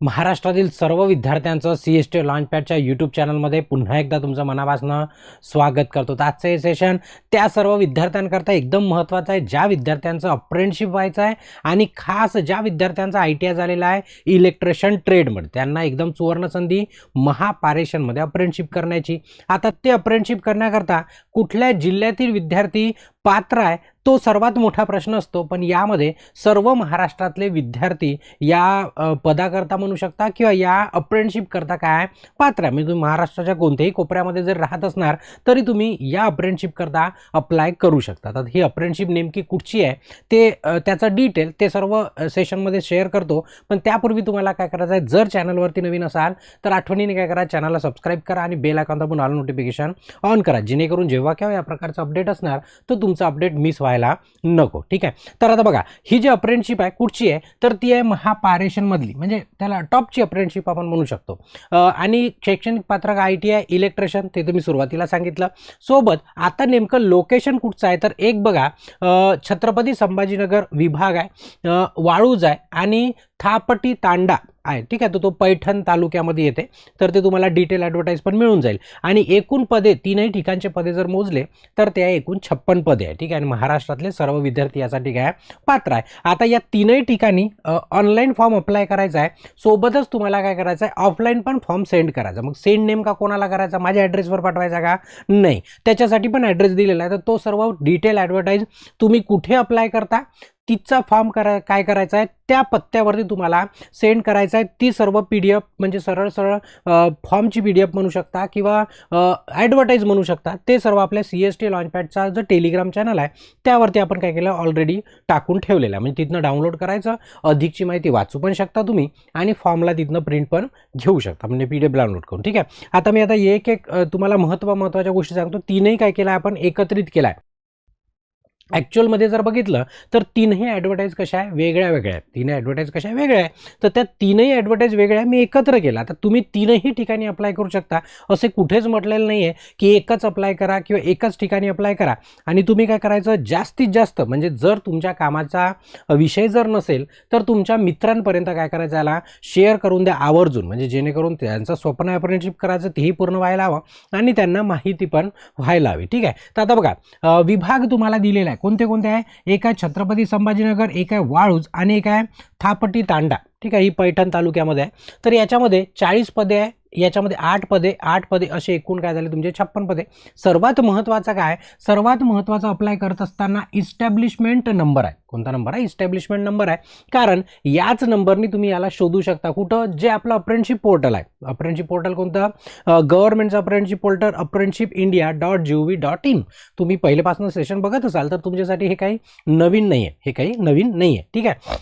महाराष्ट्रातील सर्व विद्यार्थ्यांचं CST लॉन्चपॅडच्या यूट्यूब चॅनलमध्ये पुन्हा एकदा तुमचं मनापासून स्वागत करतो. तर आजचं हे सेशन त्या सर्व विद्यार्थ्यांकरता एकदम महत्त्वाचं आहे ज्या विद्यार्थ्यांचं अप्रेंटिसशिप व्हायचं आहे आणि खास ज्या विद्यार्थ्यांचा ITI झालेला आहे इलेक्ट्रिशियन ट्रेडमध्ये, त्यांना एकदम सुवर्ण संधी महापारेषणमध्ये अप्रेंटिसशिप करण्याची. आता ते अप्रेंटिसशिप करण्याकरता कुठल्या जिल्ह्यातील विद्यार्थी पात्र आहे तो सर्वात मोठा प्रश्न असतो. पण यामध्ये सर्व महाराष्ट्रातले विद्यार्थी या पदाकरता म्हणू शकता किंवा या अप्रेंटिसशिप करता काय पात्र आहे. म्हणजे तुम्ही महाराष्ट्राच्या कोणत्याही कोपऱ्यामध्ये जर राहत असणार तरी तुम्ही या अप्रेंटिसशिप करता अप्लाय करू शकता. तर ही अप्रेंटिसशिप नेमकी कुठची आहे ते त्याचं डिटेल ते सर्व सेशनमध्ये शेअर करतो. पण त्यापूर्वी तुम्हाला काय करायचं आहे, जर चॅनलवरती नवीन असाल तर आठवणीने काय करा, चॅनलला सबस्क्राईब करा आणि बेल आयकॉन दाबून ऑल नोटिफिकेशन ऑन करा, जेणेकरून जेव्हा केव्हा या प्रकारचं अपडेट असणार तर तुमचं अपडेट मिस व्हायला नको. ठीक आहे. तर आता बघा, ही जी अप्रेंटिसशिप आहे कुठची आहे तर ती आहे महापारेषण मधली, म्हणजे त्याला टॉपची अप्रेंटिसशिप आपण म्हणू शकतो. आणि शैक्षणिक पात्रक ITI इलेक्ट्रिशियन ते तुम्ही सुरुवातीला सांगितलं. सोबत आता नेमकं लोकेशन कुठचं आहे तर एक बघा, छत्रपती संभाजीनगर विभाग आहे, वाळूज आहे आणि थापटी तांडा आहे. ठीक आहे. तर तो पैठण तालुक्यामध्ये येते. तर ते तुम्हाला डिटेल ॲडव्हर्टाईज पण मिळून जाईल. आणि एकूण पदे तीनही ठिकाणचे पदे जर मोजले तर ते आहे एकूण 56 पदे आहे. ठीक आहे. आणि महाराष्ट्रातले सर्व विद्यार्थी यासाठी काय पात्र आहे. आता या तीनही ठिकाणी ऑनलाईन फॉर्म अप्लाय करायचा आहे. सोबतच तुम्हाला काय करायचं आहे, ऑफलाईन पण फॉर्म सेंड करायचा. मग सेंड नेमका कोणाला करायचा, माझ्या ॲड्रेसवर पाठवायचा का नाही, त्याच्यासाठी पण ॲड्रेस दिलेला आहे. तर तो सर्व डिटेल ॲडव्हर्टाईज तुम्ही कुठे अप्लाय करता तिचा फॉर्म काय करायचा आहे त्या पत्त्यावरती तुम्हाला सेंड करायचा आहे. ती सर्व PDF म्हणजे सरळ फॉर्मची PDF म्हणू शकता किंवा ॲडव्हर्टाईज म्हणू शकता. ते सर्व आपल्या CST लॉन्चपॅडचा जो टेलिग्राम चॅनल आहे त्यावरती आपण काय केलं ऑलरेडी टाकून ठेवलेलं आहे. म्हणजे तिथनं डाउनलोड करायचं, अधिकची माहिती वाचू पण शकता तुम्ही आणि फॉर्मला तिथनं प्रिंट पण घेऊ शकता, म्हणजे PDF डाउनलोड करून. ठीक आहे. आता मी आता एक तुम्हाला महत्त्वाच्या गोष्टी सांगतो. तीनही काय केलं आपण एकत्रित केलं आहे. ॲक्च्युअलमध्ये जर बघितलं तर तीनही ॲडव्हर्टाईज कशा आहे वेगळ्या आहेत. तीनही ॲडव्हर्टाईज कशा आहे वेगळ्या आहे. तर त्या तीनही ॲडव्हर्टाईज वेगळ्या मी एकत्र केला. तर तुम्ही तीनही ठिकाणी अप्लाय करू शकता. असे कुठेच म्हटलेलं नाही आहे की एकच अप्लाय करा किंवा एकच ठिकाणी अप्लाय करा. आणि तुम्ही काय करायचं, जास्तीत जास्त म्हणजे जर तुमच्या कामाचा विषय जर नसेल तर तुमच्या मित्रांपर्यंत काय करायचं, याला शेअर करून द्या आवर्जून, म्हणजे जेणेकरून त्यांचं स्वप्न अप्रेंटिसशिप करायचं तेही पूर्ण व्हायला हवं आणि त्यांना माहिती पण व्हायला हवी. ठीक आहे. तर आता बघा, विभाग तुम्हाला दिलेला आहे. कोणते आहे, एक आहे छत्रपती संभाजीनगर, एक आहे वाळूज आणि एक आहे थापटी तांडा. ठीक आहे. ही पैठण तालुक्यामध्ये आहे. तर याच्यामध्ये 40 पदे आहे, याच्यामध्ये 8 पदे असे एकूण काय झाले तुमचे 56 पदे. सर्वात महत्त्वाचं काय, सर्वात महत्त्वाचं अप्लाय करत असताना इस्टॅब्लिशमेंट नंबर आहे. कोणता नंबर आहे, इस्टॅब्लिशमेंट नंबर आहे. कारण याच नंबरनी तुम्ही याला शोधू शकता कुठं, जे आपलं अप्रेंटिसशिप पोर्टल आहे. अप्रेंटिसशिप पोर्टल कोणतं, गव्हर्नमेंटचं अप्रेंटिसशिप पोर्टल apprenticeshippindia.gov.in. तुम्ही पहिलेपासून सेशन बघत असाल तर तुमच्यासाठी हे काही नवीन नाही आहे, ठीक आहे.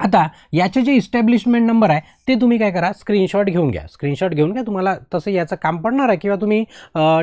आता याचे जे इस्टॅब्लिशमेंट नंबर आहे ते तुम्ही काय करा, स्क्रीनशॉट घेऊन घ्या. तुम्हाला तसं याचं काम पडणार आहे किंवा तुम्ही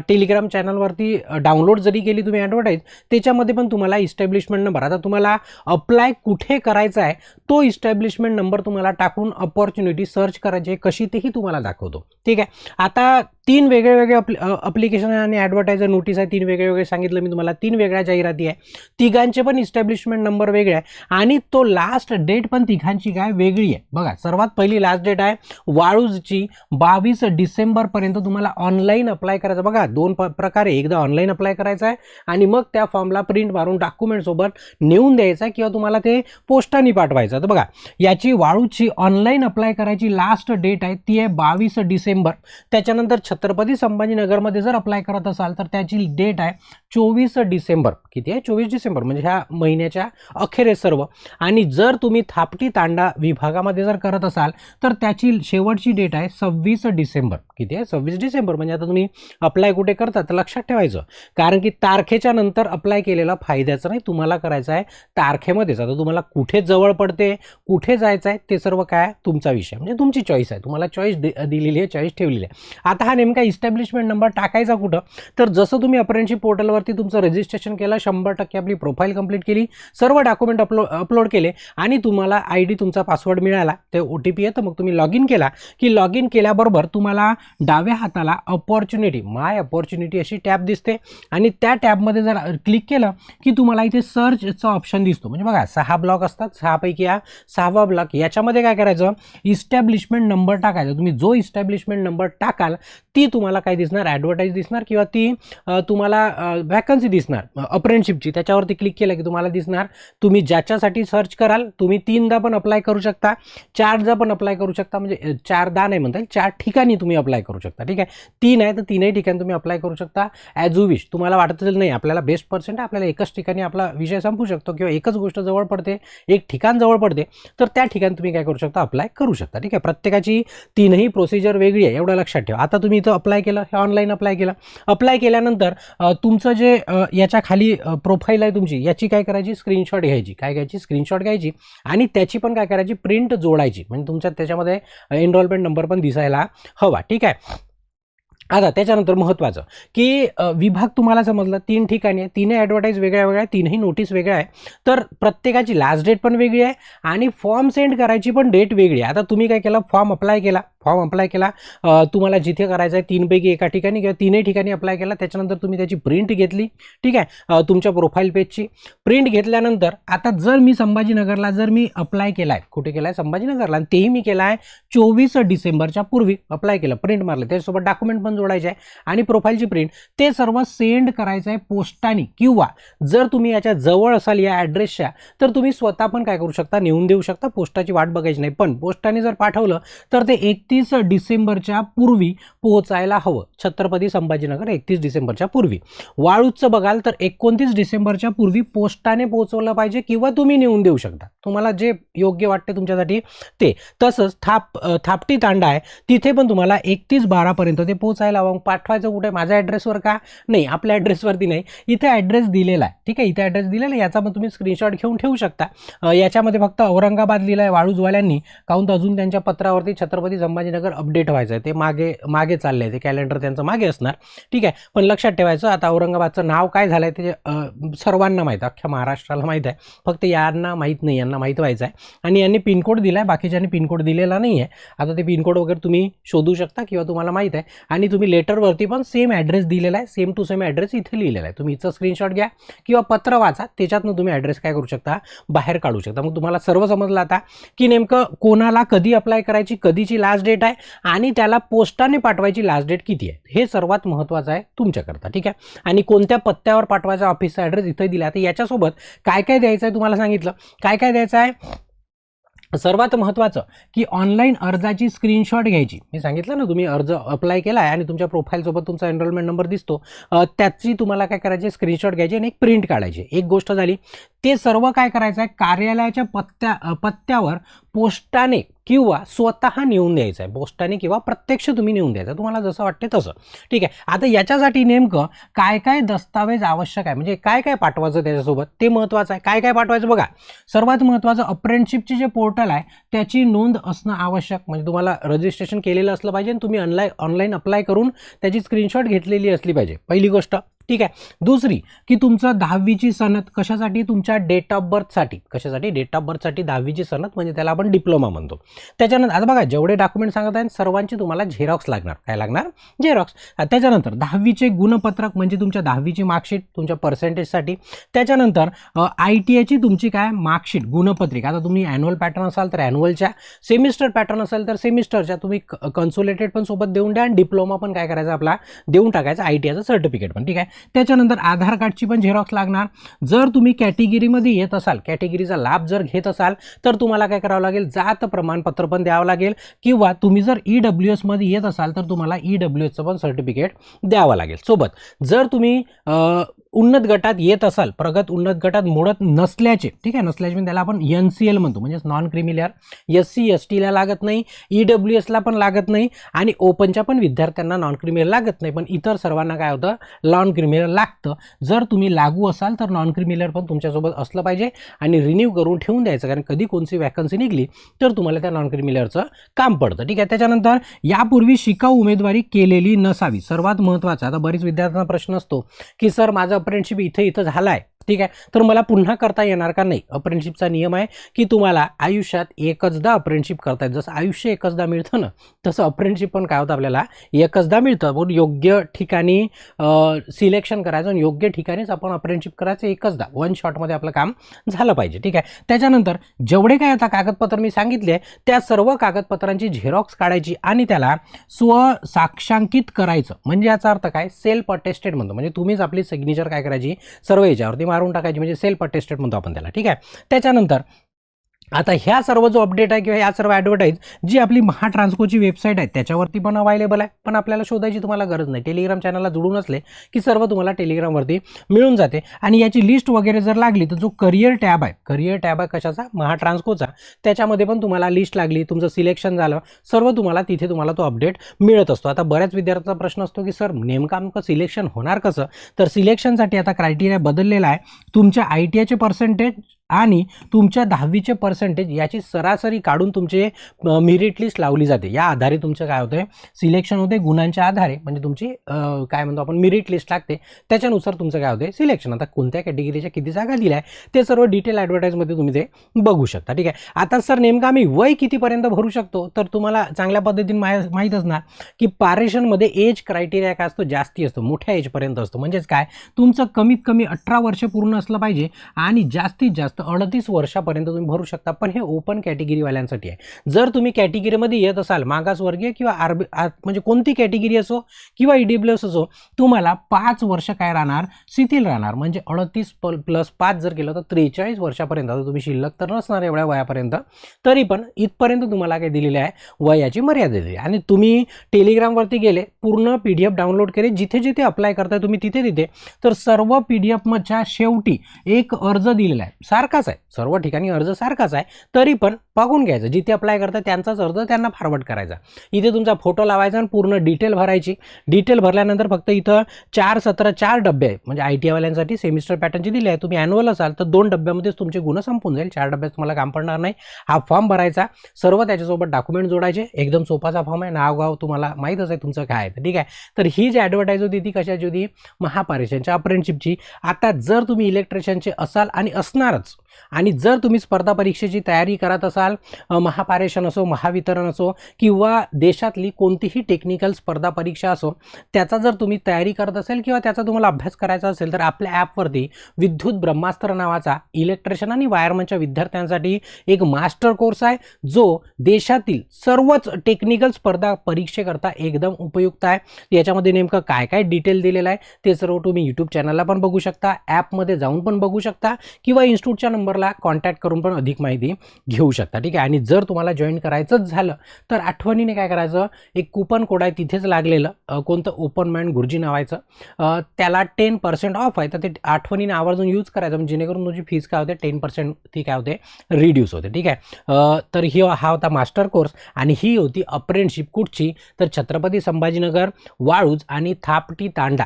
टेलिग्राम चॅनलवरती डाउनलोड जरी केली तुम्ही ॲडव्हर्टाईज, त्याच्यामध्ये पण तुम्हाला इस्टॅब्लिशमेंट नंबर, आता तुम्हाला अप्लाय कुठे करायचा आहे तो इस्टॅब्लिशमेंट नंबर तुम्हाला टाकून अपॉर्च्युनिटी सर्च करायची कशी तेही तुम्हाला दाखवतो. ठीक आहे. आता 3 वेगळे अप्लिकेशन आणि ॲडव्हर्टायझर नोटीस आहे. 3 वेगळे सांगितलं मी तुम्हाला, 3 वेगळ्या जाहिराती आहे. तिघांचे पण इस्टॅब्लिशमेंट नंबर वेगळे आहे आणि तो लास्ट डेट पण तिघांची काय वेगळी आहे. बघा, सर्वात पहिली लास्ट डेट आहे वाळूजची 22 डिसेंबरपर्यंत तुम्हाला ऑनलाईन अप्लाय करायचं. बघा, 2 प्रकारे, एकदा ऑनलाईन अप्लाय करायचं आहे आणि मग त्या फॉर्मला प्रिंट मारून डॉक्युमेंटसोबत नेऊन द्यायचं आहे किंवा तुम्हाला ते पोस्टाने पाठवायचं. तर बघा, याची वाळूजची ऑनलाईन अप्लाय करायची लास्ट डेट आहे ती आहे 22 डिसेंबर. त्याच्यानंतर छत्रपती संभाजीनगरमध्ये जर अप्लाय करत असाल तर त्याची डेट आहे 24 डिसेंबर. किती आहे, 24 डिसेंबर, म्हणजे ह्या महिन्याच्या अखेरेस सर्व. आणि जर तुम्ही थापटी तांडा विभागामध्ये जर करत असाल तर त्याची शेवटची डेट आहे 26 डिसेंबर. किती आहे, 26 डिसेंबर. म्हणजे आता तुम्ही अप्लाय कुठे करता तर लक्षात ठेवायचं, कारण की तारखेच्या नंतर अप्लाय केलेला फायद्याचं नाही, तुम्हाला करायचं आहे तारखेमध्येच. आता तुम्हाला कुठे जवळ पडते, कुठे जायचं आहे ते सर्व काय तुमचा विषय, म्हणजे तुमची चॉईस आहे. तुम्हाला चॉईस दिलेली आहे, चॉईस ठेवलेली आहे. आता हा नेमका इस्टॅब्लिशमेंट नंबर टाकायचा कुठं, तर जसं तुम्ही अप्रेंटिसशिप पोर्टलवरती तुमचं रजिस्ट्रेशन केलं, 100% आपली प्रोफाईल कंप्लीट केली, सर्व डॉक्युमेंट अपलोड केले आणि तुम्हाला ID तुमचा पासवर्ड मिळाला, ते OTP येतं, मग तुम्ही लॉग इन केला की लॉग इन केल्याबरोबर तुम्हाला डाव्या हाताला अपॉर्च्युनिटी, माय अपॉर्च्युनिटी अशी टॅब दिसते आणि त्या टॅबमध्ये जर क्लिक केलं की तुम्हाला इथे सर्चचा ऑप्शन दिसतो. म्हणजे बघा 6 ब्लॉक असतात, 6 पैकी हा 6वा ब्लॉक. याच्यामध्ये काय करायचं, इस्टॅब्लिशमेंट नंबर टाकायचा. तुम्ही जो इस्टॅब्लिशमेंट नंबर टाकाल ती तुम्हाला काय दिसणार, ॲडव्हर्टाईज दिसणार किंवा ती तुम्हाला वॅकन्सी दिसणार अप्रेंटिसशिपची. त्याच्यावरती क्लिक केलं की तुम्हाला दिसणार. तुम्ही ज्याच्यासाठी सर्च कराल तुम्ही 3दा पण अप्लाय करू शकता, 4दा पण अप्लाय करू शकता. म्हणजे 4दा नाही म्हणता येईल, 4 ठिकाणी तुम्ही अप्लाय करू शकता. ठीक आहे, 3 आहे तर 3ही ठिकाणी तुम्ही अप्लाय करू शकता ॲज यू विश. तुम्हाला वाटत असेल नाही आपल्याला बेस्ट पर्सेंट आहे, आपल्याला एकच ठिकाणी आपला विषय संपू शकतो किंवा एकच गोष्ट जवळ पडते, एक ठिकाण जवळ पडते, तर त्या ठिकाणी तुम्ही काय करू शकता, अप्लाय करू शकता. ठीक आहे, प्रत्येकाची 3ही प्रोसिजर वेगळी आहे, एवढं लक्षात ठेवा. आता तुम्ही इथं अप्लाय केलं, हे ऑनलाईन अप्लाय केलं. अप्लाय केल्यानंतर तुमचं जे याच्या खाली प्रोफाईल आहे तुमची, याची काय करायची, स्क्रीनशॉट घ्यायची. काय घ्यायची, स्क्रीनशॉट घ्यायची आणि त्याची पण काय करायची, प्रिंट जोडायची. म्हणजे तुमच्या त्याच्यामध्ये एनरोलमेंट नंबर पण दिसायला हवा. ठीक आहे. आता त्याच्यानंतर महत्त्वाचं की विभाग तुम्हाला समजलं, 3 ठिकाणी आहे, 3ही ॲडव्हर्टाईज वेगळ्या वेगळ्या आहे, 3ही नोटीस वेगळ्या आहे, तर प्रत्येकाची लास्ट डेट पण वेगळी आहे आणि फॉर्म सेंड करायची पण डेट वेगळी आहे. आता तुम्ही काय केलं, फॉर्म अप्लाय केला, तुम्हाला जिथे करायचं आहे 3 पैकी एका ठिकाणी किंवा 3ही ठिकाणी अप्लाय केला. त्याच्यानंतर तुम्ही त्याची प्रिंट घेतली. ठीक आहे, तुमच्या प्रोफाईल पेजची प्रिंट घेतल्यानंतर आता जर मी संभाजीनगरला जर मी अप्लाय केला आहे, कुठे केला आहे, संभाजीनगरला, आणि तेही मी केला आहे 24 डिसेंबरच्या पूर्वी अप्लाय केलं, प्रिंट मारलं, त्याच्यासोबत डॉक्युमेंट पण जोडायचे आहे आणि प्रोफाईलची प्रिंट, ते सर्व सेंड करायचं आहे पोस्टाने. किंवा जर तुम्ही याच्या जवळ असाल या ॲड्रेसच्या, तर तुम्ही स्वतः पण काय करू शकता, नेऊन देऊ शकता. पोस्टाची वाट बघायची नाही. पण पोस्टाने जर पाठवलं तर ते 31 डिसेंबरच्या पूर्वी पोहोचायला हवं. छत्रपती संभाजीनगर 31 डिसेंबरच्या पूर्वी. वाळूचं बघाल तर 29 डिसेंबरच्या पूर्वी पोस्टाने पोहोचवलं पाहिजे किंवा तुम्ही नेऊन देऊ शकता, तुम्हाला जे योग्य वाटते तुमच्यासाठी ते. तसंच थापटी तांडा आहे, तिथे पण तुम्हाला 31/12 ते पोहोचायला हवं. पाठवायचं कुठे, माझ्या ॲड्रेसवर का नाही, आपल्या ॲड्रेसवरती नाही, इथे ॲड्रेस दिलेला आहे. ठीक आहे, इथे ॲड्रेस दिलेला आहे, याचा पण तुम्ही स्क्रीनशॉट घेऊन ठेवू शकता. याच्यामध्ये फक्त औरंगाबाद लिहिलं आहे वाळूजवाल्यांनी, काहून तर अजून त्यांच्या पत्रावरती छत्रपती संभाजीनगर अपडेट व्हायचं आहे, ते मागे चाललं आहे, ते कॅलेंडर त्यांचं मागे असणार. ठीक आहे, पण लक्षात ठेवायचं आता औरंगाबादचं नाव काय झालं आहे ते सर्वांना माहीत आहे, अख्ख्या महाराष्ट्राला माहीत आहे, फक्त यांना माहीत नाही, यांना माहीत व्हायचं आहे. आणि यांनी पिनकोड दिला आहे, बाकीच्यांनी पिनकोड दिलेला नाही आहे. आता ते पिनकोड वगैरे तुम्ही शोधू शकता किंवा तुम्हाला माहीत आहे. आणि तुम्ही लेटरवरती पण सेम ॲड्रेस दिलेला आहे, सेम टू सेम ॲड्रेस इथे लिहिलेला आहे. तुम्ही इथं स्क्रीनशॉट घ्या किंवा पत्र वाचा, त्याच्यातनं तुम्ही ॲड्रेस काय करू शकता, बाहेर काढू शकता. मग तुम्हाला सर्व समजलं आता की नेमकं कोणाला कधी अप्लाय करायची, कधीची लास्ट डेट आहे आणि त्याला पोस्टाने पाठवायची लास्ट डेट किती आहे, हे सर्वात महत्त्वाचं आहे तुमच्याकरता. ठीक आहे, आणि कोणत्या पत्त्यावर पाठवायचा ऑफिसचा ॲड्रेस इथे दिला आहे. तर याच्यासोबत काय काय द्यायचं आहे तुम्हाला सांगितलं, काय काय द्यायचं आहे. सर्वात महत्त्वाचं की ऑनलाईन अर्जाची स्क्रीनशॉट घ्यायची. मी सांगितलं ना, तुम्ही अर्ज अप्लाय केला आहे आणि तुमच्या प्रोफाईलसोबत तुमचा एनरोलमेंट नंबर दिसतो, त्याची तुम्हाला काय करायची, स्क्रीनशॉट घ्यायची आणि एक प्रिंट काढायची. एक गोष्ट झाली. ते सर्व काय करायचं आहे, कार्यालयाच्या पत्त्यावर पोस्टाने किंवा स्वतः नेऊन द्यायचं आहे. पोस्टाने किंवा प्रत्यक्ष तुम्ही नेऊन द्यायचं, तुम्हाला जसं वाटते तसं. ठीक आहे, आता याच्यासाठी नेमकं काय काय दस्तावेज आवश्यक आहे, म्हणजे काय काय पाठवायचं त्याच्यासोबत, ते महत्त्वाचं आहे. काय काय पाठवायचं बघा, सर्वात महत्त्वाचं अप्रेंटिसशिपचे जे पोर्टल आहे त्याची नोंद असणं आवश्यक. म्हणजे तुम्हाला रजिस्ट्रेशन केलेलं असलं पाहिजे आणि तुम्ही ऑनलाईन अप्लाय करून त्याची स्क्रीनशॉट घेतलेली असली पाहिजे, पहिली गोष्ट. ठीक आहे, दुसरी की तुमचं 10वीची सनद, कशासाठी, तुमच्या डेट ऑफ बर्थसाठी. कशासाठी, डेट ऑफ बर्थसाठी 10वीची सनद, म्हणजे त्याला आपण डिप्लोमा म्हणतो. त्याच्यानंतर आता बघा जेवढे डॉक्युमेंट सांगत आहेत सर्वांची तुम्हाला झेरॉक्स लागणार. काय लागणार, झेरॉक्स. त्याच्यानंतर 10वीचे गुणपत्रक, म्हणजे तुमच्या 10वीची मार्कशीट तुमच्या पर्सेंटेजसाठी. त्याच्यानंतर ITIची तुमची काय मार्कशीट, गुणपत्रिका. आता तुम्ही ॲन्युअल पॅटर्न असाल तर ॲन्युअलच्या, सेमिस्टर पॅटर्न असेल तर सेमिस्टरच्या, तुम्ही कन्सोलेटेड पण सोबत देऊन द्या आणि डिप्लोमा पण काय करायचा आपला देऊन टाकायचा, ITIचं सर्टिफिकेट पण. ठीक आहे, त्याच्यानंतर आधार कार्डची पण झेरॉक्स लागणार. जर तुम्ही कॅटेगरीमध्ये येत असाल, कॅटेगरीचा लाभ जर घेत असाल तर तुम्हाला काय करावं लागेल, जात प्रमाणपत्र पण द्यावं लागेल. किंवा तुम्ही जर EWS मध्ये येत असाल तर तुम्हाला EWSचं पण सर्टिफिकेट द्यावं लागेल सोबत. जर तुम्ही उन्नत गटात येत असाल, प्रगत उन्नत गटात मोडत नसल्याचे, ठीक आहे, नसल्याचे म्हणजे त्याला आपण NCL म्हणतो, म्हणजे नॉन क्रीमी लेअर. SC STला लागत नाही, EWSला पण लागत नाही आणि ओपनच्या पण विद्यार्थ्यांना नॉन क्रीमी लागत नाही, पण इतर सर्वांना काय होतं, नॉन क्रीमी लागतं. जर तुम्ही लागू असाल तर नॉन क्रीमी पण तुमच्यासोबत असलं पाहिजे आणि रिन्यू करून ठेवून द्यायचं, कारण कधी कोणती वॅकन्सी निघली तर तुम्हाला त्या नॉन क्रीमी काम पडतं, ठीक आहे. त्याच्यानंतर यापूर्वी शिकाऊ उमेदवारी केलेली नसावी, सर्वात महत्त्वाचं. आता बरीच विद्यार्थ्यांना प्रश्न असतो की सर माझं अप्रेंटिसशिप इथं झालं आहे, ठीक आहे, तर मला पुन्हा करता येणार का? नाही. अप्रेंटिसशिपचा नियम आहे की तुम्हाला आयुष्यात एकचदा अप्रेंटिसशिप करता येतं. जसं आयुष्य एकचदा मिळतं ना, तसं अप्रेंटिसशिप पण काय होतं, आपल्याला एकचदा मिळतं. पण योग्य ठिकाणी सिलेक्शन करायचं आणि योग्य ठिकाणीच आपण अप्रेंटिसशिप करायचं, एकचदा वन शॉटमध्ये आपलं काम झालं पाहिजे, ठीक आहे. त्याच्यानंतर जेवढे काय आता कागदपत्र मी सांगितले त्या सर्व कागदपत्रांची झेरॉक्स काढायची आणि त्याला स्वसाक्षांकित करायचं. म्हणजे याचा अर्थ काय, सेल्फ अटेस्टेड म्हणतो, म्हणजे तुम्हीच आपली सिग्नेचर काय करायची, सर्व याच्यावरती मारून टाकायची, म्हणजे सेल्फ अटेस्टेड म्हणतो आपण त्याला, ठीक आहे. त्याच्यानंतर आता ह्या सर्व जो अपडेट आहे किंवा ह्या सर्व ॲडव्हर्टाईज जी आपली महाट्रान्सकोची वेबसाईट आहे त्याच्यावरती पण अवेलेबल आहे, पण आपल्याला शोधायची तुम्हाला गरज नाही. टेलिग्राम चॅनलला जोडून असले की सर्व तुम्हाला टेलिग्रामवरती मिळून जाते. आणि याची लिस्ट वगैरे जर लागली तर जो करिअर टॅब आहे कशाचा, महाट्रान्सकोचा, त्याच्यामध्ये पण तुम्हाला लिस्ट लागली, तुमचं सिलेक्शन झालं, सर्व तुम्हाला तिथे तुम्हाला तो अपडेट मिळत असतो. आता बऱ्याच विद्यार्थ्यांचा प्रश्न असतो की सर नेमकं सिलेक्शन होणार कसं, तर सिलेक्शनसाठी आता क्रायटेरिया बदललेला आहे. तुमच्या ITIचे पर्सेंटेज आणि तुमच्या 10वीचे पर्सेंटेज याची सरासरी काढून तुमचे मेरिट लिस्ट लावली जाते. या आधारे तुमचं काय होतं, सिलेक्शन होते गुणांच्या आधारे, म्हणजे तुमची काय म्हणतो आपण मेरिट लिस्ट लागते, त्याच्यानुसार तुमचं काय होतं सिलेक्शन. आता कोणत्या कॅटेगरीच्या किती जागा दिल्या आहे ते सर्व डिटेल ॲडव्हर्टाईजमध्ये तुम्ही ते बघू शकता, ठीक आहे. आता सर नेमकं आम्ही वय कितीपर्यंत भरू शकतो, तर तुम्हाला चांगल्या पद्धतीने माहीत असणार की पारेषणमध्ये एज क्रायटेरिया काय असतो, जास्ती असतो, मोठ्या एजपर्यंत असतो. म्हणजेच काय, तुमचं कमीत कमी 18 वर्ष पूर्ण असलं पाहिजे आणि जास्तीत जास्त 38 वर्षापर्यंत तुम्ही भरू शकता. पण हे ओपन कॅटेगरीवाल्यांसाठी आहे. जर तुम्ही कॅटेगरीमध्ये येत असाल, मागासवर्गीय किंवा म्हणजे कोणती कॅटेगरी असो किंवा EWS असो, तुम्हाला 5 वर्ष काय राहणार, शिथिल राहणार. म्हणजे 38 + 5 जर केलं तर 43 वर्षापर्यंत. आता तुम्ही शिल्लक तर नसणार एवढ्या वयापर्यंत, तरी पण इथपर्यंत तुम्हाला काय दिलेले आहे, वयाची मर्यादा दिली. आणि तुम्ही टेलिग्रामवरती गेले, पूर्ण PDF डाउनलोड केले, जिथे जिथे अप्लाय करताय तुम्ही तिथे तर सर्व PDFच्या शेवटी एक अर्ज दिलेला आहे, सारखाच आहे, सर्व ठिकाणी अर्ज सारखाच आहे, तरी पण बघून घ्यायचं, जिथे अप्लाय करतात त्यांचाच अर्ज त्यांना फॉरवर्ड करायचा. इथे तुमचा फोटो लावायचा आणि पूर्ण डिटेल भरायची. डिटेल भरल्यानंतर फक्त इथं 4 सत्र 4 डब्बे आहे, म्हणजे ITIवाल्यांसाठी सेमिस्टर पॅटर्नची दिली आहे. तुम्ही ॲन्युअल असाल तर 2 डब्यामध्येच तुमचे गुण संपून जाईल, 4 डब्यात तुम्हाला काम पडणार नाही. हा फॉर्म भरायचा, सर्व त्याच्यासोबत डॉक्युमेंट जोडायचे. एकदम सोपाचा फॉर्म आहे, नाव गाव तुम्हाला माहीतच आहे तुमचं काय आहे, ठीक आहे. तर ही जी ॲडव्हर्टाईज होती ती कशाची होती, महापारेषणच्या अप्रेंटिसशिपची. आता जर तुम्ही इलेक्ट्रिशियनचे असाल आणि असणारच, आणि जर तुम्ही स्पर्धा परीक्षेची तयारी करत असाल, महापारेषण असो, महावितरण असो किंवा देशातली कोणतीही टेक्निकल स्पर्धा परीक्षा असो, त्याचा जर तुम्ही तयारी करत असेल किंवा त्याचा तुम्हाला अभ्यास करायचा असेल, तर आपल्या ॲपवरती विद्युत ब्रह्मास्त्र नावाचा इलेक्ट्रिशियन आणि वायरमनच्या विद्यार्थ्यांसाठी एक मास्टर कोर्स आहे, जो देशातील सर्वच टेक्निकल स्पर्धा परीक्षेकरता एकदम उपयुक्त आहे. याच्यामध्ये नेमकं काय काय डिटेल दिलेलं आहे ते सर्व तुम्ही यूट्यूब चॅनलला पण बघू शकता, ॲपमध्ये जाऊन पण बघू शकता किंवा इन्स्टिट्यूटच्या नंबरला कॉन्टॅक्ट करून पण अधिक माहिती घेऊ शकता, ठीक आहे. आणि जर तुम्हाला जॉईन करायचंच झालं तर आठवणीने काय करायचं, एक कुपन कोड आहे तिथेच लागलेलं, कोणतं ओपन माइंड गुरुजी नावाचं, त्याला 10% ऑफ आहे, तर ते आठवणीने आवर्जून यूज करायचं, म्हणजे जेणेकरून तुमची फीस काय होते 10% ती काय होते रिड्यूस होते, ठीक आहे. तर हा होता मास्टर कोर्स आणि ही होती अप्रेंटिसशिप कुठची, तर छत्रपती संभाजीनगर, वाळूज आणि थापटी तांडा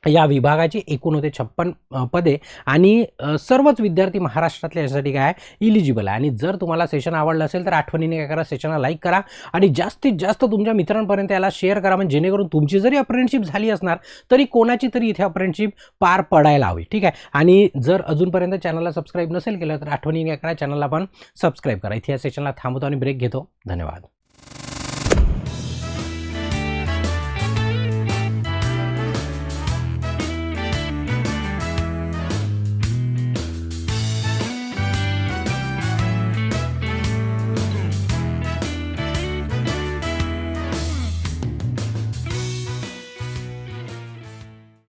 या विभागाची एकूण होते 56 पदे आणि सर्वच विद्यार्थी महाराष्ट्रातले यासाठी काय इलिजिबल आहे. आणि जर तुम्हाला सेशन आवडलं असेल तर आठवणीने काय करा, सेशनला लाईक करा आणि जास्तीत जास्त तुमच्या मित्रांपर्यंत याला शेअर करा, म्हणजे जेणेकरून तुमची जरी अप्रेंटिसशिप झाली असणार तरी कोणाची तरी इथे अप्रेंटिसशिप पार पडायला हवी, ठीक आहे. आणि जर अजूनपर्यंत चॅनलला सबस्क्राईब नसेल केलं तर आठवणीने काय करा, चॅनलला पण सबस्क्राईब करा. इथे या सेशनला थांबवतो आणि ब्रेक घेतो. धन्यवाद.